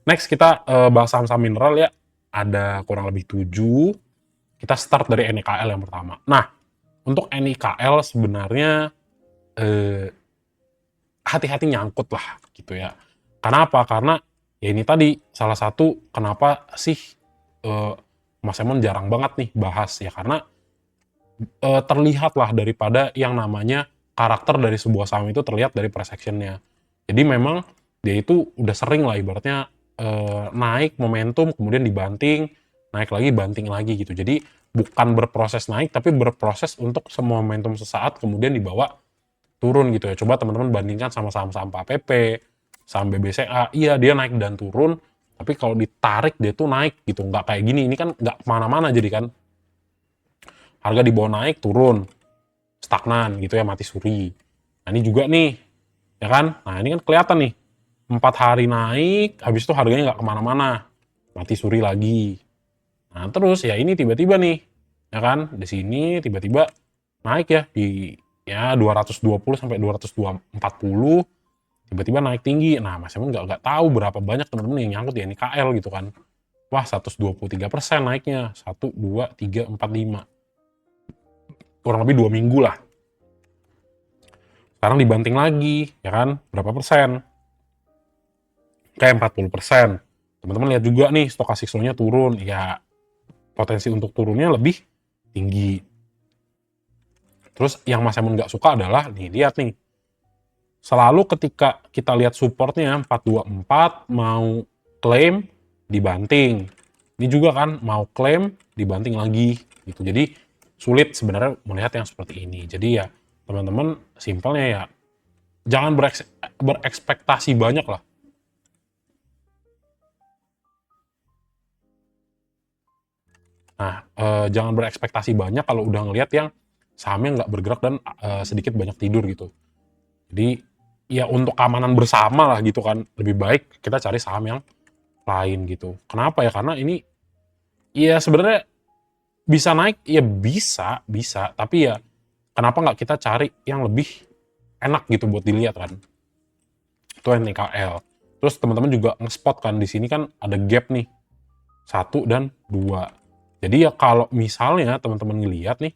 Next kita bahas saham-saham mineral ya. Ada kurang lebih 7. Kita start dari NIKL yang pertama. Nah, untuk NIKL sebenarnya eh, hati-hati nyangkut lah gitu ya. Karena apa? Karena ya ini tadi salah satu kenapa sih eh, Mas Emon jarang banget nih bahas ya, karena terlihat lah daripada yang namanya karakter dari sebuah saham itu terlihat dari price action-nya. Jadi memang dia itu udah sering lah ibaratnya naik momentum kemudian dibanting, naik lagi banting lagi gitu. Jadi bukan berproses naik tapi berproses untuk semua momentum sesaat kemudian dibawa turun gitu ya. Coba teman-teman bandingkan sama saham-saham PAPP, saham BBCA, iya dia naik dan turun, tapi kalau ditarik dia tuh naik gitu, nggak kayak gini. Ini kan nggak kemana-mana jadi kan, harga di bawah naik turun, stagnan gitu ya, mati suri. Nah ini juga nih, ya kan? Nah ini kan kelihatan nih, 4 hari naik, habis itu harganya nggak kemana-mana, mati suri lagi. Nah terus ya ini tiba-tiba nih, ya kan? Di sini tiba-tiba naik ya di ya 220 sampai 240, tiba-tiba naik tinggi. Nah Mas Emon nggak tahu berapa banyak teman-teman yang nyangkut di NIKL gitu kan. Wah 123% naiknya, 1, 2, 3, 4, 5. Kurang lebih 2 minggu lah. Sekarang dibanting lagi, ya kan? Berapa persen? Kayak 40%. Teman-teman lihat juga nih, stokastik flow-nya turun. Ya, potensi untuk turunnya lebih tinggi. Terus yang Mas Emon nggak suka adalah, nih lihat nih, selalu ketika kita lihat supportnya 424, mau klaim, dibanting. Ini juga kan, mau klaim, dibanting lagi. Gitu. Jadi, sulit sebenarnya melihat yang seperti ini. Jadi ya, teman-teman simpelnya ya, jangan berekspektasi banyak lah. Nah, jangan berekspektasi banyak kalau udah ngelihat yang sahamnya nggak bergerak dan sedikit banyak tidur gitu. Jadi ya untuk keamanan bersama lah gitu kan, lebih baik kita cari saham yang lain gitu. Kenapa ya? Karena ini ya sebenarnya bisa naik, ya bisa, bisa. Tapi ya kenapa nggak kita cari yang lebih enak gitu buat dilihat kan? Itu NIKL. Terus teman-teman juga nge-spot kan di sini kan ada gap nih, 1 dan 2. Jadi ya kalau misalnya teman-teman ngelihat nih,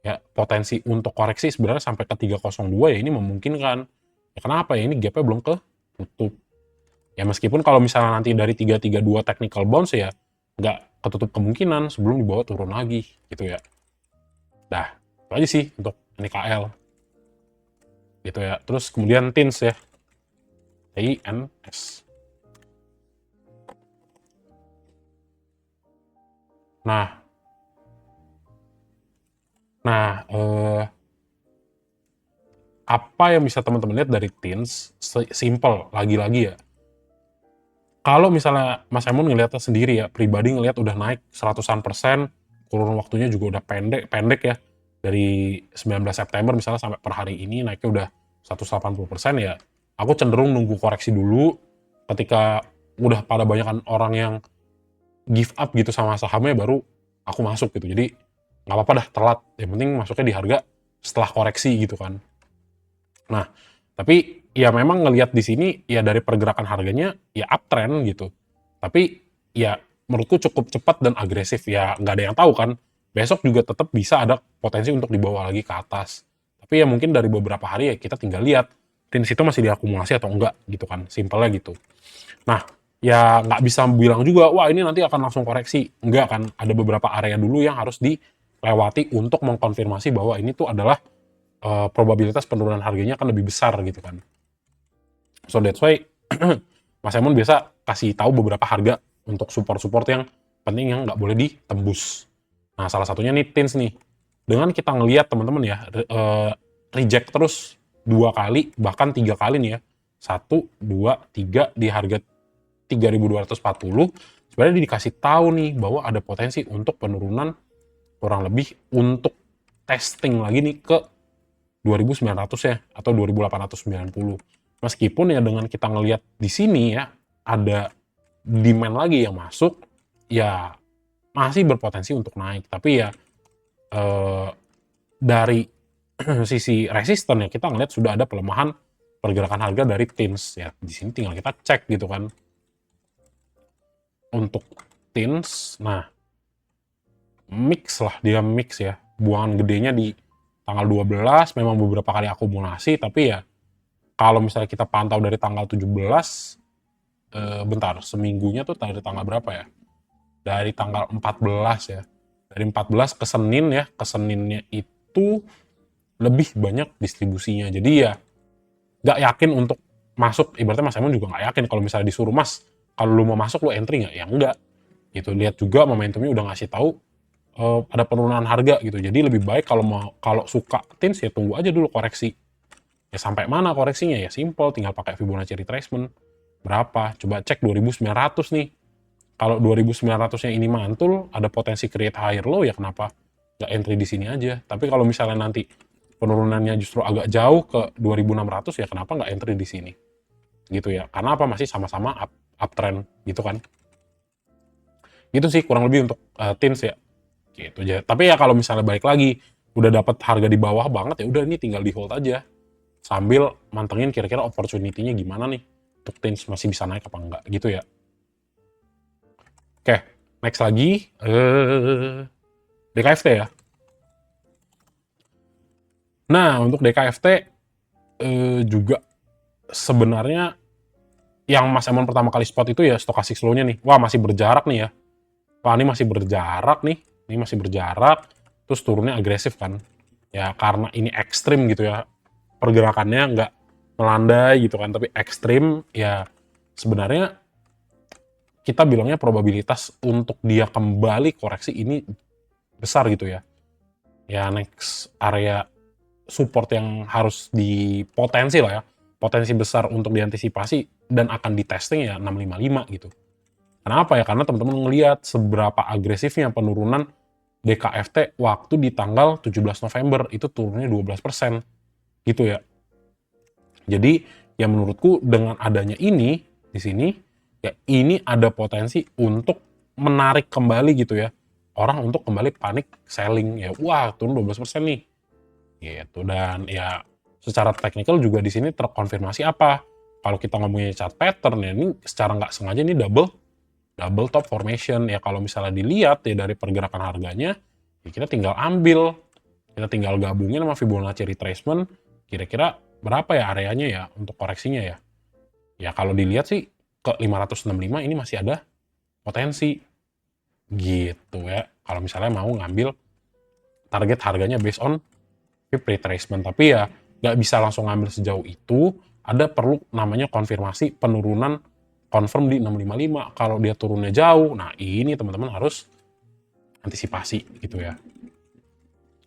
ya potensi untuk koreksi sebenarnya sampai ke 302 ya ini memungkinkan. Ya kenapa ya? Ini gapnya belum ketutup. Ya meskipun kalau misalnya nanti dari 332 technical bounce ya nggak ketutup kemungkinan sebelum dibawa turun lagi gitu ya. Dah, itu aja sih untuk NIKL gitu ya. Terus kemudian TINS ya, TINS. Nah, nah apa yang bisa teman-teman lihat dari TINS? Simple, lagi-lagi ya. Kalau misalnya Mas Emon ngelihatnya sendiri ya, pribadi ngelihat udah naik 100%, kurun waktunya juga udah pendek ya. Dari 19 September misalnya sampai per hari ini naiknya udah 180% ya. Aku cenderung nunggu koreksi dulu ketika udah pada banyakan orang yang give up gitu sama sahamnya baru aku masuk gitu. Jadi nggak apa-apa dah telat. Yang penting masuknya di harga setelah koreksi gitu kan. Nah, tapi ya memang ngelihat di sini ya dari pergerakan harganya ya uptrend gitu. Tapi ya menurutku cukup cepat dan agresif ya, nggak ada yang tahu kan. Besok juga tetap bisa ada potensi untuk dibawa lagi ke atas. Tapi ya mungkin dari beberapa hari ya kita tinggal lihat di situ masih diakumulasi atau enggak gitu kan. Simpelnya gitu. Nah, ya nggak bisa bilang juga, wah ini nanti akan langsung koreksi. Enggak kan, ada beberapa area dulu yang harus dilewati untuk mengkonfirmasi bahwa ini tuh adalah probabilitas penurunan harganya akan lebih besar gitu kan. So that's why Mas Emon biasa kasih tahu beberapa harga untuk support-support yang penting yang nggak boleh ditembus. Nah salah satunya nih TINS nih. Dengan kita ngelihat teman-teman ya reject terus 2 kali bahkan 3 kali nih ya, 1, 2, 3 di harga 3.240 sebenarnya dikasih tahu nih bahwa ada potensi untuk penurunan kurang lebih untuk testing lagi nih ke 2.900 ya atau 2.890. Meskipun ya dengan kita ngelihat di sini ya ada demand lagi yang masuk, ya masih berpotensi untuk naik. Tapi ya eh, dari sisi resisten ya kita ngelihat sudah ada pelemahan pergerakan harga dari TINS ya. Di sini tinggal kita cek gitu kan. untuk teens, nah mix lah, dia mix ya. Buangan gedenya di tanggal 12, memang beberapa kali akumulasi, tapi ya kalau misalnya kita pantau dari tanggal 17, bentar, seminggunya tuh dari tanggal berapa ya? Dari tanggal 14 ya. Dari 14 ke Senin ya, ke Seninnya itu lebih banyak distribusinya. Jadi ya nggak yakin untuk masuk, ibaratnya Mas Emon juga nggak yakin kalau misalnya disuruh, Mas, kalau lu mau masuk lu entry nggak? Ya enggak. Gitu. Lihat juga momentumnya udah ngasih tahu ada penurunan harga gitu. Jadi lebih baik kalau suka teens ya tunggu aja dulu koreksi. Ya sampai mana koreksinya? Ya simple, tinggal pakai Fibonacci retracement. Berapa? Coba cek 2.900 nih. Kalau 2.900-nya ini mantul, ada potensi create higher low, ya kenapa nggak entry di sini aja? Tapi kalau misalnya nanti penurunannya justru agak jauh ke 2.600, ya kenapa nggak entry di sini? Gitu ya. Karena apa? Masih sama-sama uptrend gitu kan. Gitu sih kurang lebih untuk teens ya. Gitu aja. Tapi ya kalau misalnya balik lagi, udah dapat harga di bawah banget, ya udah ini tinggal di hold aja. Sambil mantengin kira-kira opportunity-nya gimana nih. Untuk teens masih bisa naik apa enggak gitu ya. Oke, next lagi. DKFT ya. Nah, untuk DKFT juga sebenarnya yang Mas Emon pertama kali spot itu ya stochastic slow-nya nih. Wah, masih berjarak nih ya. Wah, ini masih berjarak nih. Ini masih berjarak. Terus turunnya agresif kan. Ya, karena ini ekstrim gitu ya. Pergerakannya nggak melandai gitu kan, tapi ekstrim. Ya, sebenarnya kita bilangnya probabilitas untuk dia kembali koreksi ini besar gitu ya. Ya, next area support yang harus dipotensi lah ya, potensi besar untuk diantisipasi dan akan di testing ya 655 gitu. Kenapa ya? Karena teman-teman ngelihat seberapa agresifnya penurunan DKFT waktu di tanggal 17 November itu turunnya 12% gitu ya. Jadi ya menurutku dengan adanya ini di sini ya ini ada potensi untuk menarik kembali gitu ya orang untuk kembali panik selling ya, wah turun 12% nih gitu. Dan ya secara teknikal juga di sini terkonfirmasi apa, kalau kita ngomongin chart pattern ya ini secara nggak sengaja ini double top formation ya. Kalau misalnya dilihat ya dari pergerakan harganya ya kita tinggal ambil, kita tinggal gabungin sama Fibonacci retracement kira-kira berapa ya areanya ya untuk koreksinya ya. Ya kalau dilihat sih ke 565 ini masih ada potensi gitu ya kalau misalnya mau ngambil target harganya based on retracement. Tapi ya nggak bisa langsung ngambil sejauh itu, ada perlu namanya konfirmasi penurunan confirm di 655. Kalau dia turunnya jauh, nah ini teman-teman harus antisipasi gitu ya.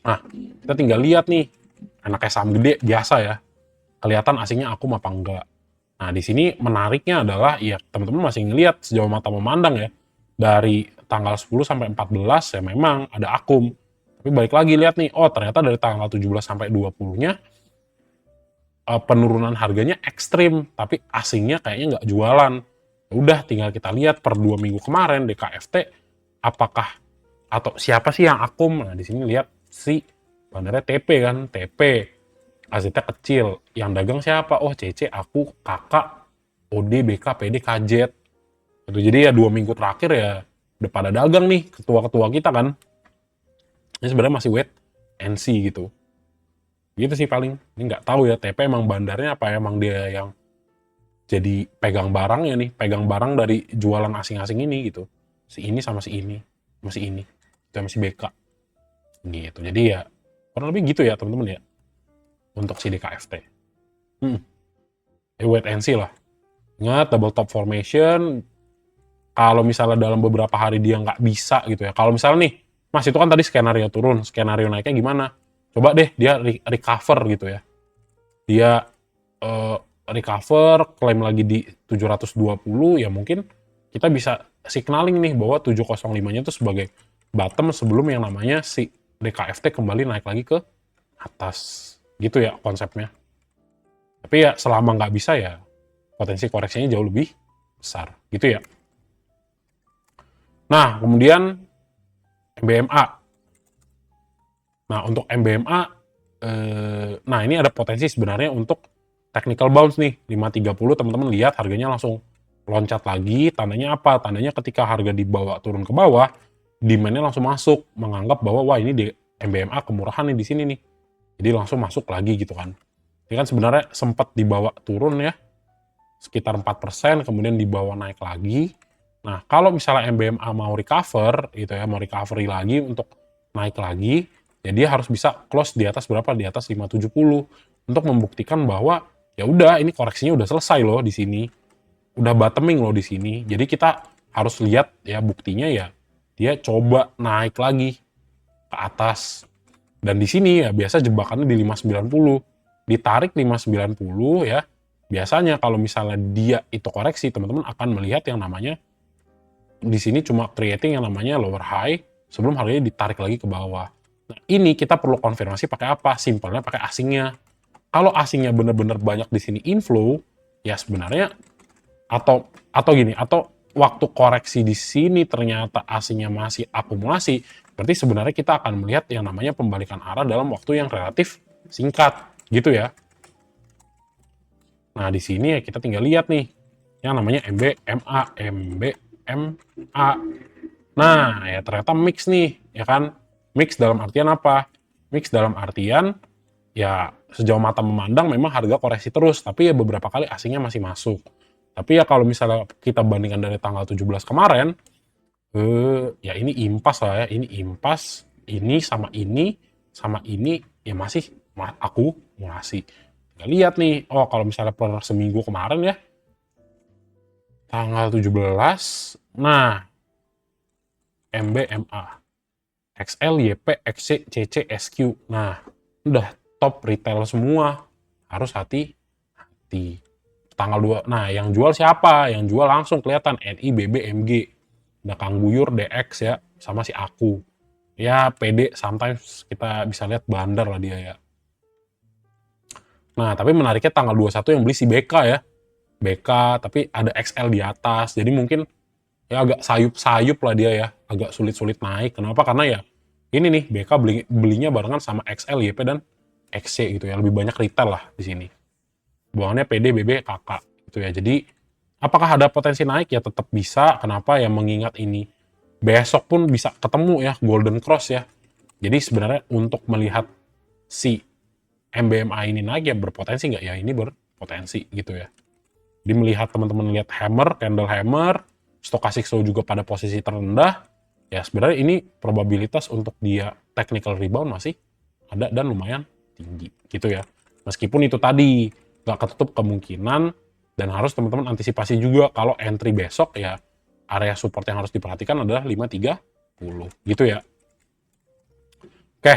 Nah, kita tinggal lihat nih, anaknya saham gede biasa ya, kelihatan asingnya akum apa enggak. Nah, di sini menariknya adalah ya teman-teman masih ngelihat sejauh mata memandang ya, dari tanggal 10 sampai 14 ya memang ada akum. Tapi balik lagi lihat nih, oh ternyata dari tanggal 17 sampai 20-nya penurunan harganya ekstrim, tapi asingnya kayaknya nggak jualan. Udah tinggal kita lihat per 2 minggu kemarin DKFT apakah atau siapa sih yang akum. Nah, di sini lihat si bandarnya TP kan, TP. AZ-nya kecil. Yang dagang siapa? Oh, CC, aku, kakak, OD, BK, PD, KJ. Gitu. Jadi ya 2 minggu terakhir ya udah pada dagang nih ketua-ketua kita kan. Ini sebenarnya masih wait and see gitu. Gitu sih paling. Ini nggak tahu ya TP emang bandarnya apa emang dia yang jadi pegang barangnya nih, pegang barang dari jualan asing-asing ini gitu. Si ini sama si ini, masih ini, sama si BK. Gitu. Jadi ya kurang lebih gitu ya teman-teman ya untuk si DKFT. Wait and see lah. Ingat double top formation. Kalau misalnya dalam beberapa hari dia nggak bisa gitu ya. Kalau misalnya nih, Mas itu kan tadi skenario turun, skenario naiknya gimana? Coba deh dia recover gitu ya. Dia recover, klaim lagi di 720, ya mungkin kita bisa signaling nih bahwa 705-nya itu sebagai bottom sebelum yang namanya si DKFT kembali naik lagi ke atas. Gitu ya konsepnya. Tapi ya selama nggak bisa ya potensi koreksinya jauh lebih besar. Gitu ya. Nah, kemudian MBMA. Nah, untuk MBMA, nah ini ada potensi sebenarnya untuk technical bounce nih, 530 teman-teman lihat harganya langsung loncat lagi, tandanya apa? Tandanya ketika harga dibawa turun ke bawah, demand-nya langsung masuk, menganggap bahwa wah ini di MBMA kemurahan nih di sini nih. Jadi langsung masuk lagi gitu kan. Ini kan sebenarnya sempat dibawa turun ya, sekitar 4%, kemudian dibawa naik lagi. Nah, kalau misalnya MBMA mau recover gitu ya, mau recovery lagi untuk naik lagi, ya dia harus bisa close di atas berapa? Di atas 570 untuk membuktikan bahwa ya udah ini koreksinya udah selesai loh di sini. Udah bottoming loh di sini. Jadi kita harus lihat ya buktinya ya dia coba naik lagi ke atas. Dan di sini ya biasa jebakannya di 590. Ditarik 590 ya. Biasanya kalau misalnya dia itu koreksi, teman-teman akan melihat yang namanya di sini cuma creating yang namanya lower high sebelum harganya ditarik lagi ke bawah. Nah, ini kita perlu konfirmasi pakai apa? Simpelnya pakai asingnya. Kalau asingnya benar-benar banyak di sini inflow, ya sebenarnya atau gini, atau waktu koreksi di sini ternyata asingnya masih akumulasi, berarti sebenarnya kita akan melihat yang namanya pembalikan arah dalam waktu yang relatif singkat, gitu ya. Nah, di sini ya kita tinggal lihat nih, yang namanya MBMA, MBMA. Nah, ya ternyata mix nih, ya kan? Mix dalam artian apa? Mix dalam artian, ya sejauh mata memandang memang harga koreksi terus, tapi ya beberapa kali asingnya masih masuk. Tapi ya kalau misalnya kita bandingkan dari tanggal 17 kemarin, ya ini impas lah ya, ini impas, ini, sama ini, ya masih akumulasi. Lihat nih, oh kalau misalnya per seminggu kemarin ya, tanggal 17, nah, MBMA, XL, YP, XC, CC, SQ. Nah, udah top retail semua. Harus hati-hati. Tanggal 2, nah yang jual siapa? Yang jual langsung kelihatan NI, BB, MG. Ada Kang Buyur, DX ya, sama si Aku. Ya, PD sometimes kita bisa lihat bandar lah dia ya. Nah, tapi menariknya tanggal 21 yang beli si BK ya. BK, tapi ada XL di atas. Jadi mungkin ya agak sayup-sayup lah dia ya. Agak sulit-sulit naik. Kenapa? Karena ya ini nih, BK belinya barengan sama XL, YP, dan XC gitu ya. Lebih banyak retail lah di sini. Buangannya PD, BB, KK gitu ya. Jadi apakah ada potensi naik? Ya tetap bisa. Kenapa? Ya mengingat ini besok pun bisa ketemu ya Golden Cross ya. Jadi sebenarnya untuk melihat si MBMA ini naik ya berpotensi nggak? Ya ini berpotensi gitu ya. Jadi melihat teman-teman lihat hammer, candle hammer, stochastic slow juga pada posisi terendah, ya sebenarnya ini probabilitas untuk dia technical rebound masih ada dan lumayan tinggi gitu ya. Meskipun itu tadi nggak ketutup kemungkinan dan harus teman-teman antisipasi juga kalau entry besok ya area support yang harus diperhatikan adalah 530 gitu ya. Oke,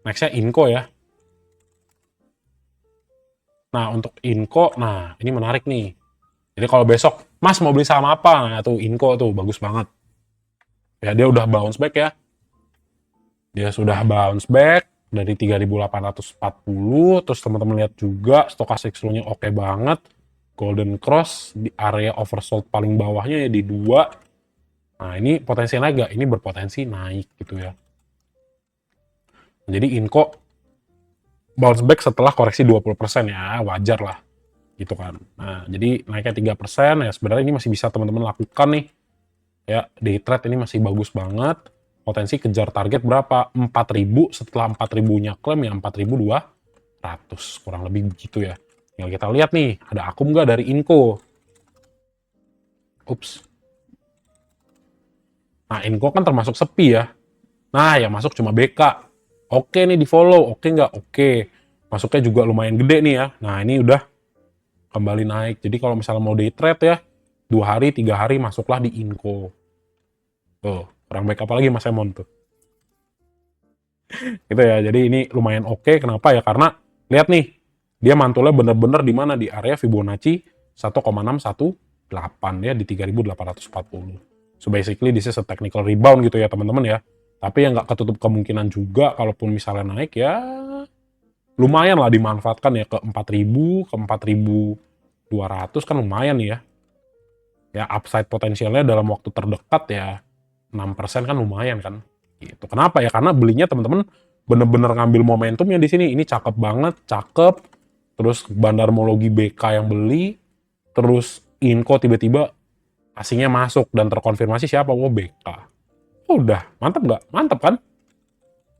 nextnya Inco ya. Nah untuk Inco, nah ini menarik nih. Jadi kalau besok, Mas mau beli saham apa? Nah tuh Inco tuh bagus banget. Ya dia udah bounce back ya. Dia sudah bounce back dari 3.840. Terus teman-teman lihat juga stochastic slow-nya oke banget. Golden Cross di area oversold paling bawahnya ya di 2. Nah ini potensi naik gak? Ini berpotensi naik gitu ya. Jadi Inco bounce back setelah koreksi 20% ya wajar lah gitu kan. Nah, jadi naiknya 3% ya sebenarnya ini masih bisa teman-teman lakukan nih. Ya, day trade ini masih bagus banget. Potensi kejar target berapa? 4.000, setelah 4.000-nya klaim ya 4.200. Kurang lebih begitu ya. Tinggal kita lihat nih, ada akum nggak dari Inco? Ups. Nah, Inco kan termasuk sepi ya. Nah, yang masuk cuma BK. Oke nih di follow, oke nggak? Oke. Masuknya juga lumayan gede nih ya. Nah, ini udah kembali naik. Jadi kalau misalnya mau day trade ya, 2 hari, 3 hari masuklah di Inco. Tuh, kurang baik apa lagi Mas Emon tuh. Gitu ya, jadi ini lumayan oke. Kenapa ya? Karena lihat nih, dia mantulnya bener-bener di mana? Di area Fibonacci 1,618 ya, di 3.840. So basically this is a technical rebound gitu ya teman-teman ya. Tapi yang nggak ketutup kemungkinan juga, kalaupun misalnya naik ya lumayan lah dimanfaatkan ya ke 4.000, ke 4.200 kan lumayan ya. Ya upside potensialnya dalam waktu terdekat ya 6% kan lumayan kan. Gitu. Kenapa ya? Karena belinya teman-teman bener-bener ngambil momentumnya di sini. Ini cakep banget, cakep. Terus Bandarmologi BK yang beli, terus Inco tiba-tiba asingnya masuk dan terkonfirmasi siapa? Oh, BK. Udah, mantap nggak? Mantap kan?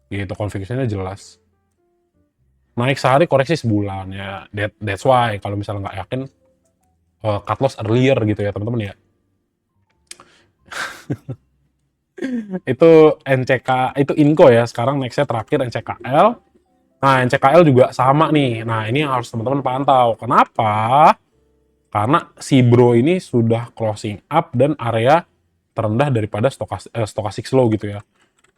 Gitu, konfigurasinya jelas. Naik sehari, koreksi sebulan ya. That's why kalau misalnya nggak yakin, cut loss earlier gitu ya teman-teman ya. Itu NCK, itu Inco ya. Sekarang nextnya terakhir NCKL. Nah, NCKL juga sama nih. Nah, ini yang harus teman-teman pantau. Kenapa? Karena si bro ini sudah closing up dan area terendah daripada stochastic slow gitu ya.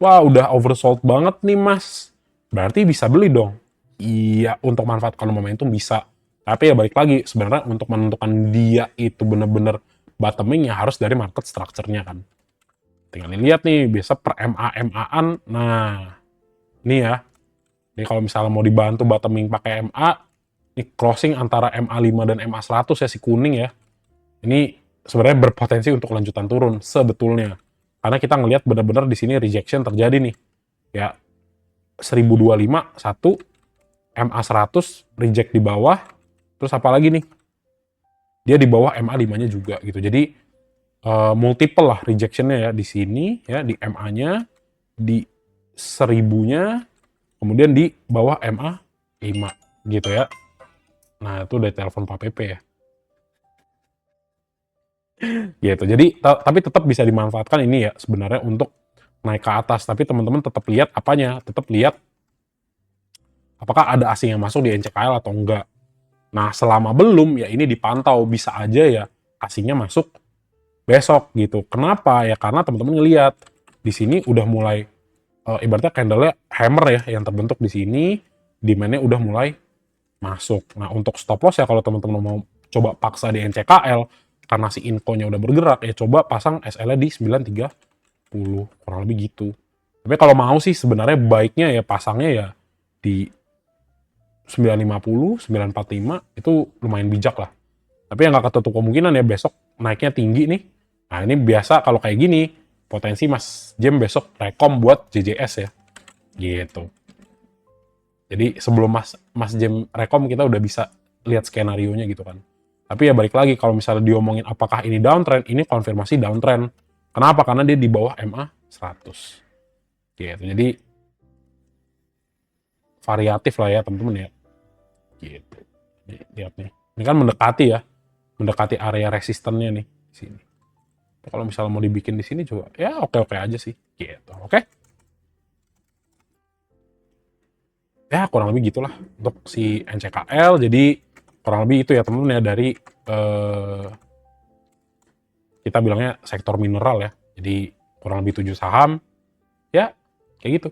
Wah, udah oversold banget nih mas. Berarti bisa beli dong. Iya, untuk manfaatkan momentum bisa. Tapi ya balik lagi, sebenarnya untuk menentukan dia itu bener-bener bottoming ya harus dari market structure-nya kan. Tinggal dilihat nih, biasa per MA-MA-an. Nah, ini ya. Ini kalau misalnya mau dibantu bottoming pakai MA, ini crossing antara MA5 dan MA100 ya, si kuning ya. Ini sebenarnya berpotensi untuk lanjutan turun sebetulnya. Karena kita ngelihat benar-benar di sini rejection terjadi nih. Ya, 1025 satu, MA100 reject di bawah, terus apa lagi nih? Dia di bawah MA5-nya juga gitu. Jadi multiple lah rejection-nya ya di sini ya, di MA-nya, di 1000-nya, kemudian di bawah MA5 gitu ya. Nah, itu udah telepon Pak PP ya. Gitu. Jadi tapi tetap bisa dimanfaatkan ini ya sebenarnya untuk naik ke atas, tapi teman-teman tetap lihat apanya, tetap lihat apakah ada asing yang masuk di NCKL atau enggak. Nah, selama belum ya ini dipantau, bisa aja ya asingnya masuk besok gitu. Kenapa? Ya karena teman-teman ngelihat di sini udah mulai ibaratnya candle-nya hammer ya yang terbentuk di sini, demand-nya udah mulai masuk. Nah, untuk stop loss ya kalau teman-teman mau coba paksa di NCKL karena si infonya udah bergerak ya coba pasang SL-nya di 930 kurang lebih gitu. Tapi kalau mau sih sebenarnya baiknya ya pasangnya ya di 950, 945 itu lumayan bijak lah. Tapi yang nggak ketutup kemungkinan ya besok naiknya tinggi nih. Nah ini biasa kalau kayak gini potensi Mas Jem besok rekom buat JJS ya. Gitu. Jadi sebelum Mas Jem rekom kita udah bisa lihat skenario-nya gitu kan. Tapi ya balik lagi kalau misalnya diomongin apakah ini downtrend, ini konfirmasi downtrend. Kenapa? Karena dia di bawah MA 100. Gitu. Jadi variatif lah ya teman-teman ya. Gitu. Nih, lihat nih. Ini kan mendekati ya. Mendekati area resistennya nih di sini. Kalau misalnya mau dibikin di sini juga ya oke-oke aja sih. Gitu. Oke? Ya kurang lebih gitulah untuk si NCKL. Jadi kurang lebih itu ya teman-teman ya dari kita bilangnya sektor mineral ya. Jadi kurang lebih 7 saham. Ya kayak gitu.